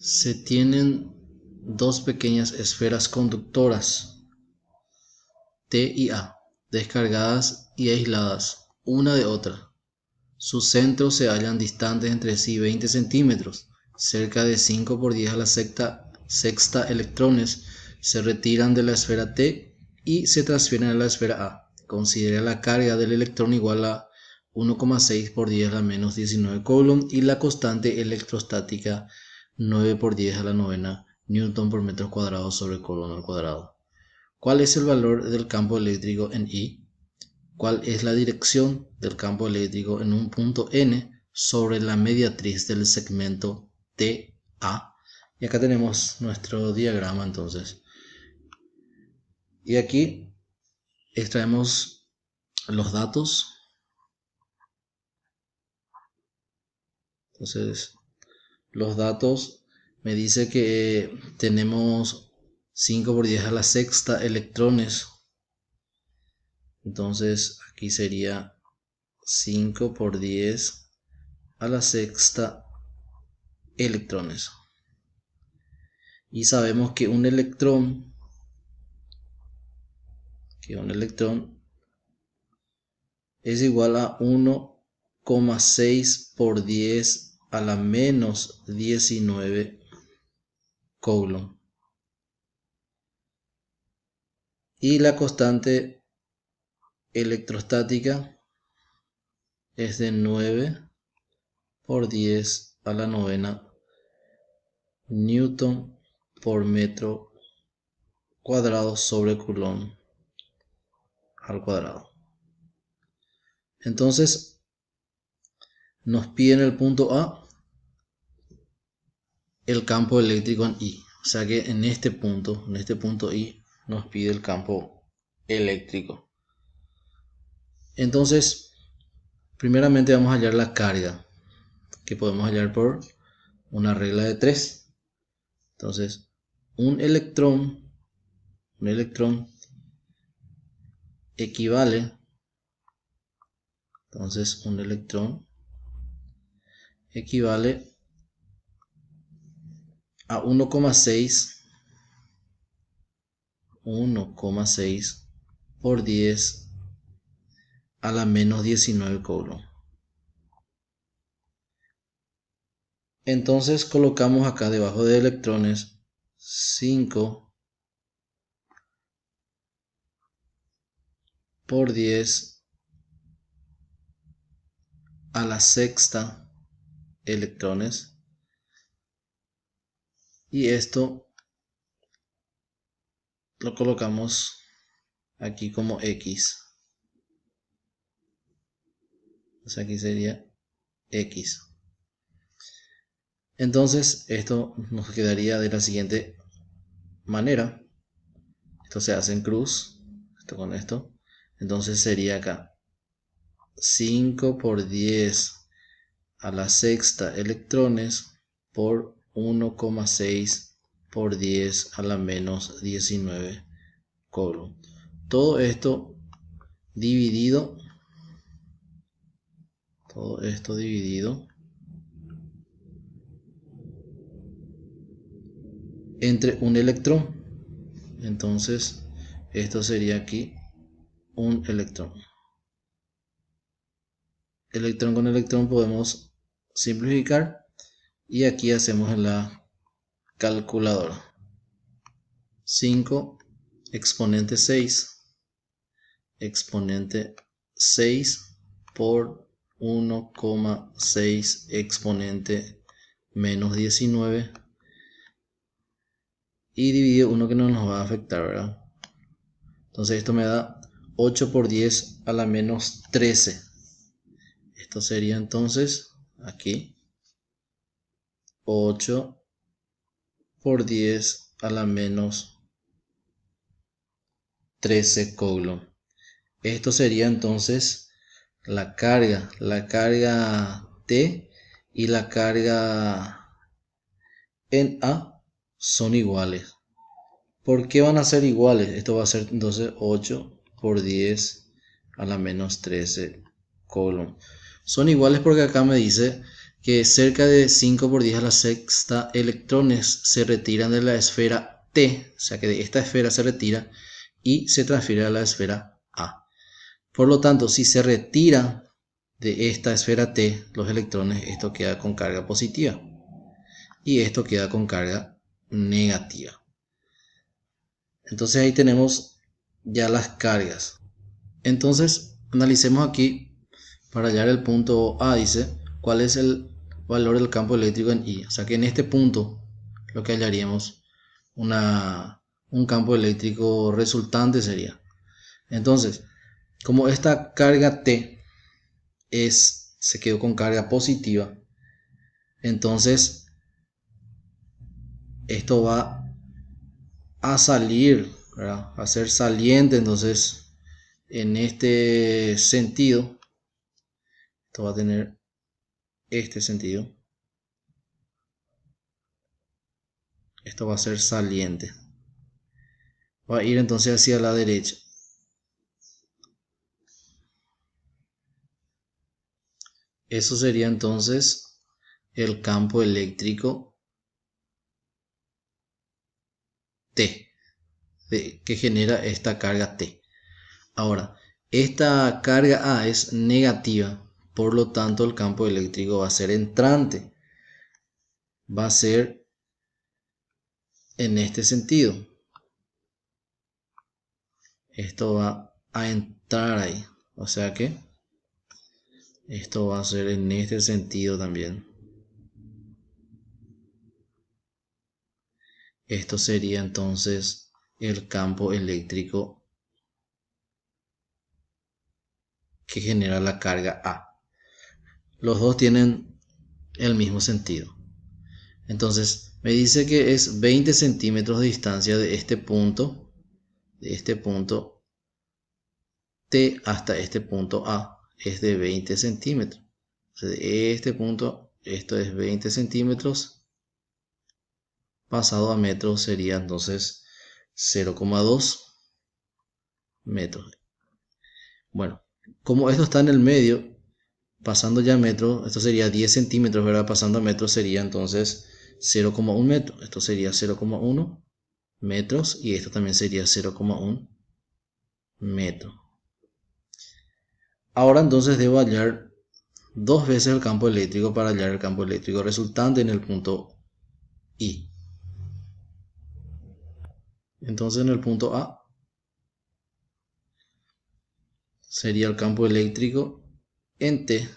Se tienen dos pequeñas esferas conductoras T y A, descargadas y aisladas una de otra. Sus centros se hallan distantes entre sí 20 centímetros. Cerca de 5 por 10 a la sexta electrones se retiran de la esfera T y se transfieren a la esfera A. Considera la carga del electrón igual a 1,6 por 10 a la menos 19 coulomb y la constante electrostática 9 por 10 a la novena newton por metro cuadrado sobre coulomb al cuadrado. ¿Cuál es el valor del campo eléctrico en I? ¿Cuál es la dirección del campo eléctrico en un punto N sobre la mediatriz del segmento TA? Y acá tenemos nuestro diagrama entonces. Y aquí extraemos los datos. Entonces, los datos me dice que tenemos 5 por 10 a la sexta electrones. Entonces, aquí sería 5 por 10 a la sexta electrones. Y sabemos que un electrón es igual a 1,6 por 10 a la menos 19 coulomb. Y la constante electrostática es de 9 por 10 a la novena newton por metro cuadrado sobre coulomb al cuadrado. Entonces nos pide en el punto A el campo eléctrico en I. O sea que en este punto I, nos pide el campo eléctrico. Entonces, primeramente vamos a hallar la carga, que podemos hallar por una regla de 3. Entonces, un electrón equivale, entonces un electrón equivale a 1,6 por 10 a la menos 19 coulomb. Entonces colocamos acá debajo de electrones 5 por 10 a la sexta electrones, y esto lo colocamos aquí como X. O sea, aquí sería X. Entonces esto nos quedaría de la siguiente manera. Esto se hace en cruz, esto con esto. Entonces sería acá 5 por 10 a la sexta electrones por 1,6 por 10 a la menos 19 coulomb. Todo esto dividido entre un electrón. Entonces esto sería aquí un electrón. Electrón con electrón podemos simplificar y aquí hacemos en la calculadora 5 exponente 6 por 1,6 exponente menos 19 y dividido uno que no nos va a afectar, ¿verdad? Entonces esto me da 8 por 10 a la menos 13. Esto sería entonces aquí 8 por 10 a la menos 13 coulomb. Esto sería entonces la carga T y la carga en A son iguales. ¿Por qué van a ser iguales? Esto va a ser entonces 8 por 10 a la menos 13 coulomb. Son iguales porque acá me dice que cerca de 5 por 10 a la sexta electrones se retiran de la esfera T, o sea que de esta esfera se retira y se transfiere a la esfera A. Por lo tanto, si se retira de esta esfera T los electrones, esto queda con carga positiva y esto queda con carga negativa. Entonces ahí tenemos ya las cargas. Entonces analicemos aquí para hallar el punto A. Dice cuál es el valor del campo eléctrico en I. O sea que en este punto lo que hallaríamos un campo eléctrico resultante sería. Entonces, como esta carga T se quedó con carga positiva, entonces esto va a salir, ¿verdad? A ser saliente. Entonces en este sentido esto va a tener este sentido, esto va a ser saliente, va a ir entonces hacia la derecha. Eso sería entonces el campo eléctrico T que genera esta carga T. Ahora, esta carga A es negativa, por lo tanto el campo eléctrico va a ser entrante, va a ser en este sentido. Esto va a entrar ahí, o sea que esto va a ser en este sentido también. Esto sería entonces el campo eléctrico que genera la carga A. Los dos tienen el mismo sentido. Entonces me dice que es 20 centímetros de distancia de este punto T hasta este punto A. Es de 20 centímetros. Entonces, de este punto, esto es 20 centímetros. Pasado a metros sería entonces 0,2 metros. Bueno, como esto está en el medio, pasando ya a metros, esto sería 10 centímetros, ¿verdad? Pasando a metros sería entonces 0,1 metro. Esto sería 0,1 metros y esto también sería 0,1 metro. Ahora entonces debo hallar dos veces el campo eléctrico para hallar el campo eléctrico resultante en el punto I. Entonces en el punto A sería el campo eléctrico en T,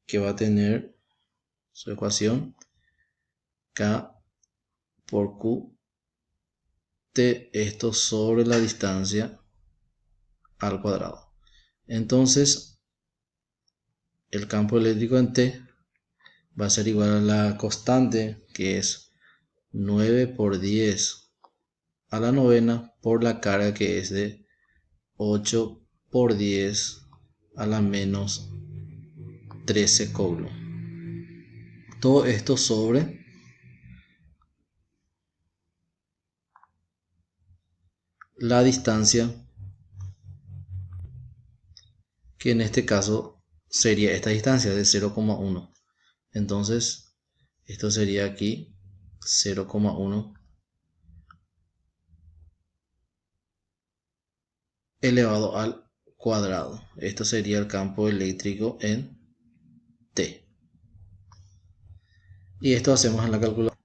que va a tener su ecuación K por Q T, esto sobre la distancia al cuadrado. Entonces el campo eléctrico en T va a ser igual a la constante, que es 9 por 10 a la novena por la carga, que es de 8 por 10 a la menos 13 coulomb. Todo esto sobre la distancia, que en este caso sería esta distancia de 0,1. Entonces esto sería aquí 0,1 elevado al cuadrado. Esto sería el campo eléctrico en T. Y esto hacemos en la calculadora.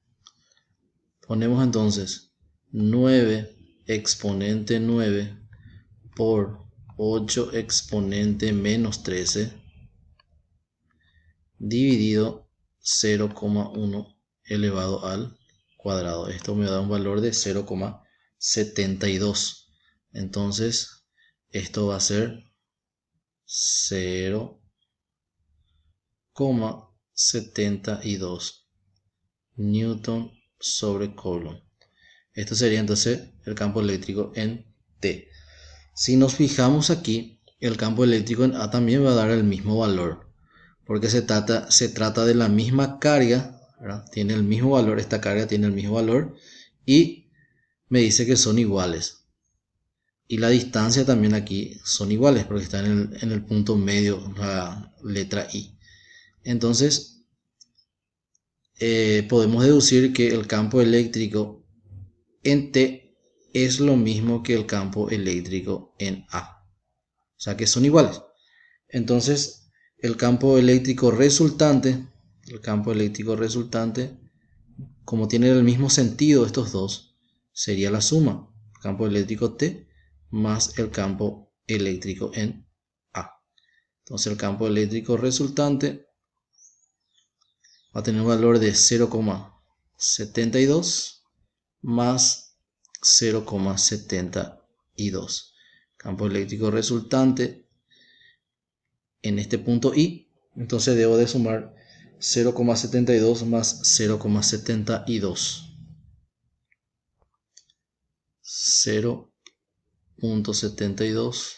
Ponemos entonces 9 exponente 9 por 8 exponente menos 13 dividido 0,1 elevado al cuadrado. Esto me da un valor de 0,72. Entonces esto va a ser 0,72 newton sobre coulomb. Esto sería entonces el campo eléctrico en T. Si nos fijamos aquí, el campo eléctrico en A también va a dar el mismo valor, porque se trata de la misma carga, ¿verdad? Tiene el mismo valor, esta carga tiene el mismo valor y me dice que son iguales. Y la distancia también aquí son iguales porque está en el punto medio, la letra I. Entonces podemos deducir que el campo eléctrico en T es lo mismo que el campo eléctrico en A. O sea que son iguales. Entonces el campo eléctrico resultante, como tienen el mismo sentido estos dos, sería la suma. El campo eléctrico T más el campo eléctrico en A. Entonces el campo eléctrico resultante va a tener un valor de 0,72 más 0,72. Campo eléctrico resultante en este punto I, entonces debo de sumar 0,72 más 0,72. 0,72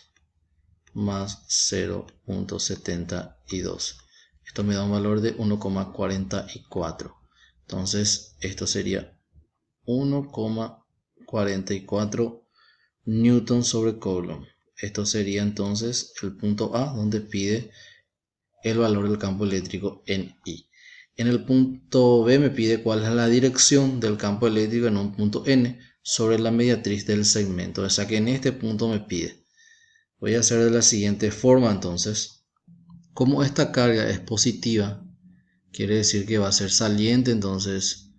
más 0,72. Esto me da un valor de 1,44. Entonces esto sería 1,44 newton sobre coulomb. Esto sería entonces el punto A, donde pide el valor del campo eléctrico en I. En el punto B me pide cuál es la dirección del campo eléctrico en un punto N sobre la mediatriz del segmento. O sea que en este punto me pide. Voy a hacer de la siguiente forma entonces. Como esta carga es positiva, quiere decir que va a ser saliente, entonces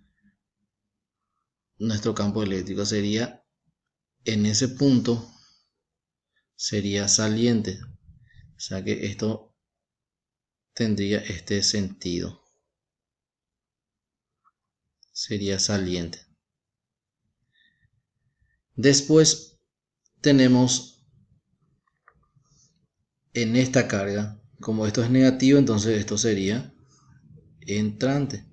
nuestro campo eléctrico sería en ese punto, sería saliente. O sea que esto tendría este sentido. Sería saliente. Después tenemos en esta carga, como esto es negativo, entonces esto sería entrante.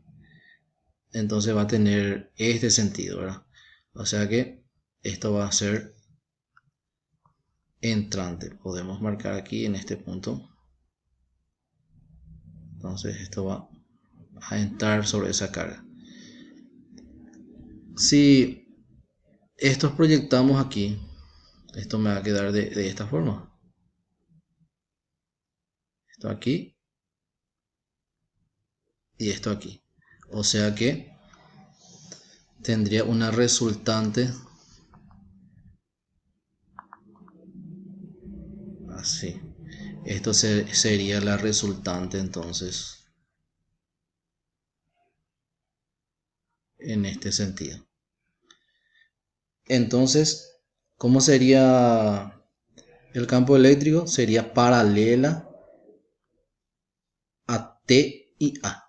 Entonces va a tener este sentido, ¿verdad? O sea que esto va a ser entrante. Podemos marcar aquí en este punto. Entonces esto va a entrar sobre esa carga. Si estos proyectamos aquí, esto me va a quedar de esta forma. Esto aquí y esto aquí. O sea que tendría una resultante así. Esto sería la resultante entonces en este sentido. Entonces, ¿cómo sería el campo eléctrico? Sería paralela a T y A.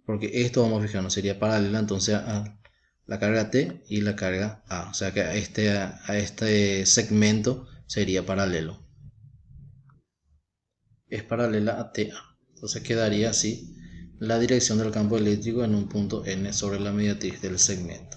Porque esto vamos a fijarnos, sería paralela entonces a la carga T y la carga A. O sea que a este segmento sería paralelo. Es paralela a TA. Entonces quedaría así la dirección del campo eléctrico en un punto N sobre la mediatriz del segmento.